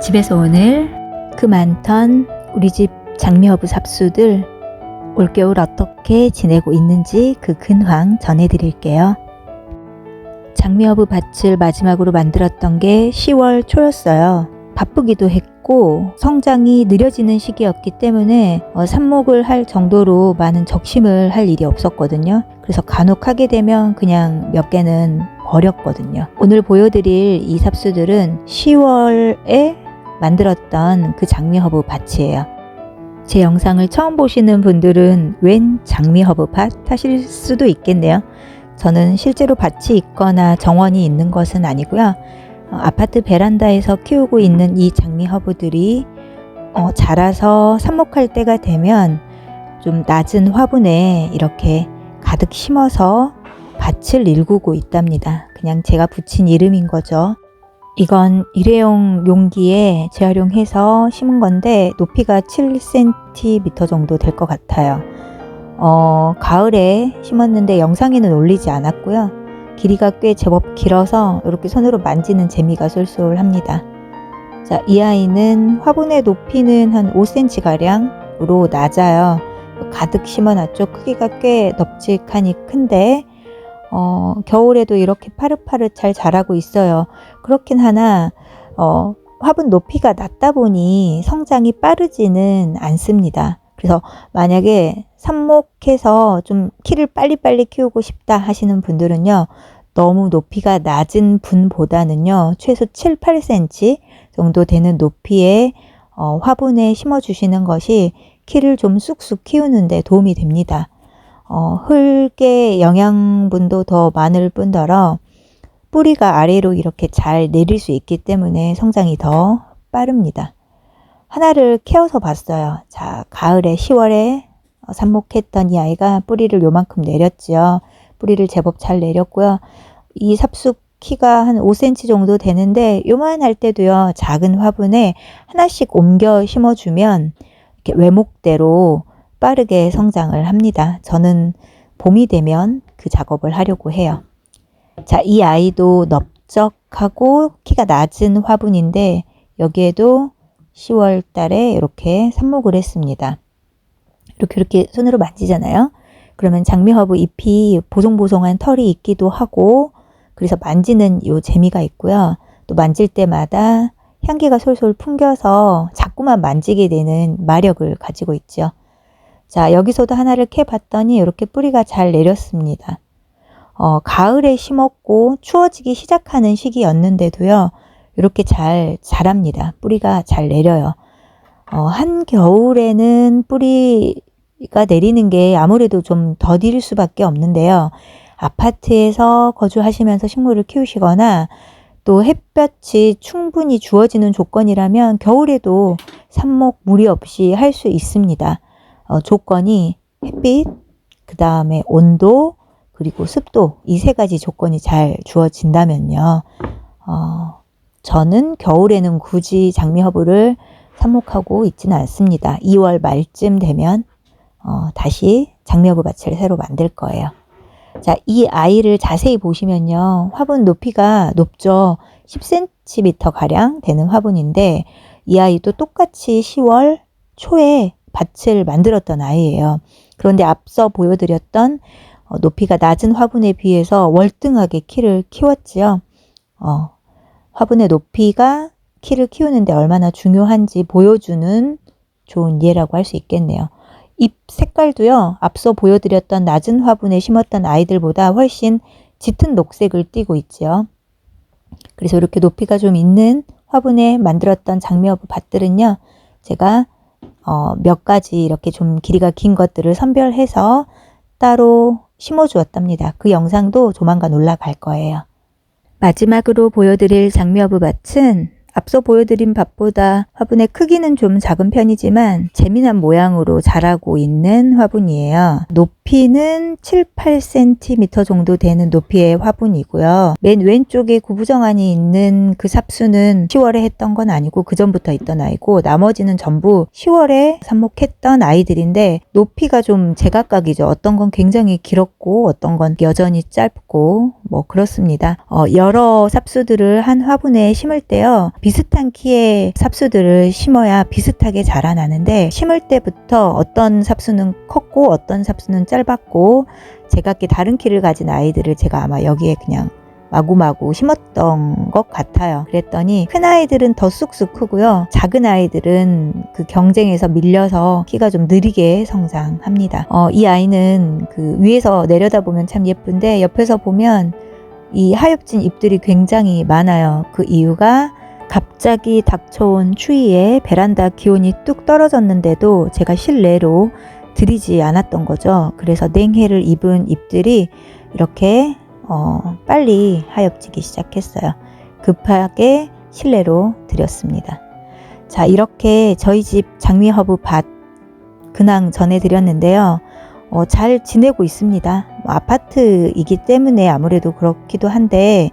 집에서 오늘 그 많던 우리 집 장미허브 삽수들 올겨울 어떻게 지내고 있는지 그 근황 전해드릴게요. 장미허브 밭을 마지막으로 만들었던 게 10월 초였어요. 바쁘기도 했고 성장이 느려지는 시기였기 때문에 삽목을 할 정도로 많은 적심을 할 일이 없었거든요. 그래서 간혹 하게 되면 그냥 몇 개는 버렸거든요. 오늘 보여드릴 이 삽수들은 10월에 만들었던 그 장미허브 밭이에요. 제 영상을 처음 보시는 분들은 웬 장미허브 밭 하실 수도 있겠네요. 저는 실제로 밭이 있거나 정원이 있는 것은 아니고요. 아파트 베란다에서 키우고 있는 이 장미허브들이 자라서 삽목할 때가 되면 좀 낮은 화분에 이렇게 가득 심어서 밭을 일구고 있답니다. 그냥 제가 붙인 이름인 거죠. 이건 일회용 용기에 재활용해서 심은 건데 높이가 7cm 정도 될 것 같아요. 가을에 심었는데 영상에는 올리지 않았고요. 길이가 꽤 제법 길어서 이렇게 손으로 만지는 재미가 쏠쏠합니다. 자, 이 아이는 화분의 높이는 한 5cm 가량으로 낮아요. 가득 심어놨죠. 크기가 꽤 넉직하니 큰데 겨울에도 이렇게 파릇파릇 잘 자라고 있어요. 그렇긴 하나 화분 높이가 낮다 보니 성장이 빠르지는 않습니다. 그래서 만약에 삽목해서 좀 키를 빨리빨리 키우고 싶다 하시는 분들은요. 너무 높이가 낮은 분보다는요. 최소 7, 8cm 정도 되는 높이의 화분에 심어주시는 것이 키를 좀 쑥쑥 키우는 데 도움이 됩니다. 흙의 영양분도 더 많을 뿐더러 뿌리가 아래로 이렇게 잘 내릴 수 있기 때문에 성장이 더 빠릅니다. 하나를 키워서 봤어요. 자, 가을에 10월에 삽목했던 이 아이가 뿌리를 요만큼 내렸죠. 뿌리를 제법 잘 내렸고요. 이 삽수 키가 한 5cm 정도 되는데 요만할 때도요. 작은 화분에 하나씩 옮겨 심어주면 이렇게 외목대로 빠르게 성장을 합니다. 저는 봄이 되면 그 작업을 하려고 해요. 자, 이 아이도 넓적하고 키가 낮은 화분인데 여기에도 10월 달에 이렇게 삽목을 했습니다. 이렇게 손으로 만지잖아요. 그러면 장미허브 잎이 보송보송한 털이 있기도 하고 그래서 만지는 요 재미가 있고요. 또 만질 때마다 향기가 솔솔 풍겨서 자꾸만 만지게 되는 마력을 가지고 있죠. 자, 여기서도 하나를 캐봤더니 이렇게 뿌리가 잘 내렸습니다. 가을에 심었고 추워지기 시작하는 시기였는데도요. 이렇게 잘 자랍니다. 뿌리가 잘 내려요. 한겨울에는 뿌리가 내리는 게 아무래도 좀 더딜 수밖에 없는데요. 아파트에서 거주하시면서 식물을 키우시거나 또 햇볕이 충분히 주어지는 조건이라면 겨울에도 삽목 무리 없이 할 수 있습니다. 조건이 햇빛, 그 다음에 온도, 그리고 습도 이 세 가지 조건이 잘 주어진다면요. 저는 겨울에는 굳이 장미허브를 삽목하고 있지는 않습니다. 2월 말쯤 되면 다시 장미허브 밭을 새로 만들 거예요. 자, 이 아이를 자세히 보시면요. 화분 높이가 높죠. 10cm 가량 되는 화분인데 이 아이도 똑같이 10월 초에 밭을 만들었던 아이예요. 그런데 앞서 보여드렸던 높이가 낮은 화분에 비해서 월등하게 키를 키웠지요. 화분의 높이가 키를 키우는데 얼마나 중요한지 보여주는 좋은 예라고 할 수 있겠네요. 잎 색깔도요. 앞서 보여드렸던 낮은 화분에 심었던 아이들보다 훨씬 짙은 녹색을 띠고 있죠. 그래서 이렇게 높이가 좀 있는 화분에 만들었던 장미허브 밭들은요. 제가 몇 가지 이렇게 좀 길이가 긴 것들을 선별해서 따로 심어주었답니다. 그 영상도 조만간 올라갈 거예요. 마지막으로 보여드릴 장미허브 밭은 앞서 보여드린 밭보다 화분의 크기는 좀 작은 편이지만 재미난 모양으로 자라고 있는 화분이에요. 높이는 7, 8cm 정도 되는 높이의 화분이고요. 맨 왼쪽에 구부정 안이 있는 그 삽수는 10월에 했던 건 아니고 그 전부터 있던 아이고, 나머지는 전부 10월에 삽목했던 아이들인데 높이가 좀 제각각이죠. 어떤 건 굉장히 길었고 어떤 건 여전히 짧고 뭐 그렇습니다. 여러 삽수들을 한 화분에 심을 때요, 비슷한 키의 삽수들을 심어야 비슷하게 자라나는데, 심을 때부터 어떤 삽수는 컸고 어떤 삽수는 짧았고 제각기 다른 키를 가진 아이들을 제가 아마 여기에 그냥 마구마구 심었던 것 같아요. 그랬더니 큰 아이들은 더 쑥쑥 크고요, 작은 아이들은 그 경쟁에서 밀려서 키가 좀 느리게 성장합니다. 이 아이는 그 위에서 내려다보면 참 예쁜데 옆에서 보면 이 하엽진 잎들이 굉장히 많아요. 그 이유가 갑자기 닥쳐온 추위에 베란다 기온이 뚝 떨어졌는데도 제가 실내로 들이지 않았던 거죠. 그래서 냉해를 입은 잎들이 이렇게 빨리 하엽지기 시작했어요. 급하게 실내로 들였습니다. 자, 이렇게 저희 집 장미허브 밭 근황 전해드렸는데요. 잘 지내고 있습니다. 아파트이기 때문에 아무래도 그렇기도 한데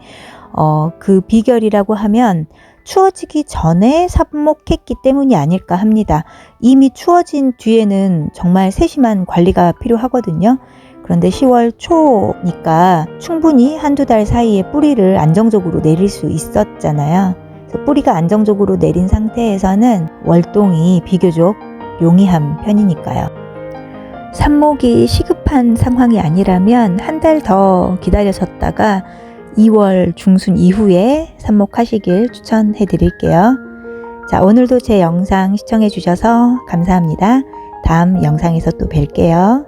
그 비결이라고 하면 추워지기 전에 삽목했기 때문이 아닐까 합니다. 이미 추워진 뒤에는 정말 세심한 관리가 필요하거든요. 그런데 10월 초니까 충분히 한두 달 사이에 뿌리를 안정적으로 내릴 수 있었잖아요. 그래서 뿌리가 안정적으로 내린 상태에서는 월동이 비교적 용이한 편이니까요. 삽목이 시급한 상황이 아니라면 한 달 더 기다려셨다가 2월 중순 이후에 삽목하시길 추천해 드릴게요. 자, 오늘도 제 영상 시청해 주셔서 감사합니다. 다음 영상에서 또 뵐게요.